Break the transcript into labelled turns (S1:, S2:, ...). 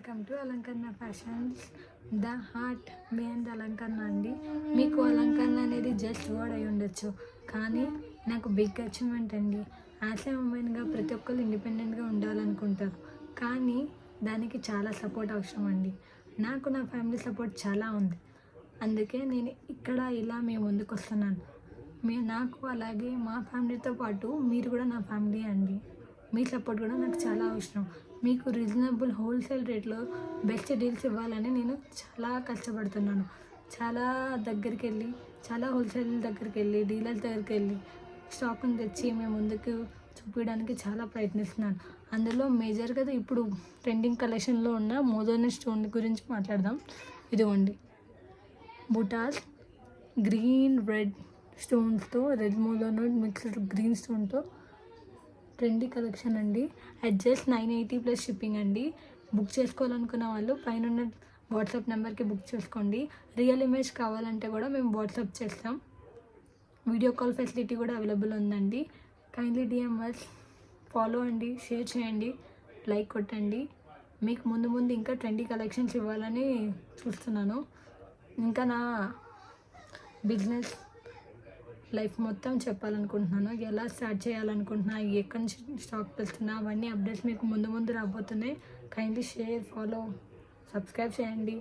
S1: Welcome to అలంకరణ fashions, the heart behind అలంకరణ అండి. మీకు అలంకరణ అనేది జస్ట్ వర్డ్ అయి ఉండొచ్చు, కానీ నాకు బిగ్ అచీవ్మెంట్ అండి. యాజ్ ఏ ఉమెన్గా ప్రతి ఒక్కరు ఇండిపెండెంట్గా ఉండాలనుకుంటారు, కానీ దానికి చాలా సపోర్ట్ అవసరం అండి. నాకు నా ఫ్యామిలీ సపోర్ట్ చాలా ఉంది, అందుకే నేను ఇక్కడ ఇలా మీ ముందుకు వస్తున్నాను. నాకు అలాగే మా ఫ్యామిలీతో పాటు మీరు కూడా నా ఫ్యామిలీ అండి. మీ సపోర్ట్ కూడా నాకు చాలా అవసరం. మీకు రీజనబుల్ హోల్సేల్ రేట్లో బెస్ట్ డీల్స్ ఇవ్వాలని నేను చాలా కష్టపడుతున్నాను. చాలా హోల్సేల్ దగ్గరికి వెళ్ళి డీలర్స్ దగ్గరికి వెళ్ళి స్టాక్ని తెచ్చి మేము ముందుకు చూపించడానికి చాలా ప్రయత్నిస్తున్నాను. అందులో మేజర్గా ఇప్పుడు ట్రెండింగ్ కలెక్షన్లో ఉన్న మోజోని స్టోన్ గురించి మాట్లాడదాం. ఇదిగోండి, బుటాస్ గ్రీన్ రెడ్ స్టోన్స్తో, రెడ్ మోజోనోట్ మిక్స్డ్ గ్రీన్ స్టోన్తో ట్రెండీ కలెక్షన్ అండి. అడ్జస్ట్ 980 ప్లస్ షిప్పింగ్ అండి. బుక్ చేసుకోవాలనుకున్న వాళ్ళు పైన ఉన్న వాట్సాప్ నెంబర్కి బుక్ చేసుకోండి. రియల్ ఇమేజ్ కావాలంటే కూడా మేము వాట్సాప్ చేస్తాం. వీడియో కాల్ ఫెసిలిటీ కూడా అవైలబుల్ ఉందండి. కైండ్లీ డిఎంఎస్ ఫాలో అండి, షేర్ చేయండి, లైక్ కొట్టండి. మీకు ముందు ఇంకా ట్రెండీ కలెక్షన్స్ ఇవ్వాలని చూస్తున్నాను. ఇంకా నా బిజినెస్ లైఫ్ మొత్తం చెప్పాలనుకుంటున్నాను. ఎలా స్టార్ట్ చేయాలనుకుంటున్నా, ఎక్కడి నుంచి స్టాక్ తెస్తున్నా, అవన్నీ అప్డేట్స్ మీకు ముందు రాబోతున్నాయి. కైండ్లీ షేర్, ఫాలో, సబ్స్క్రైబ్ చేయండి.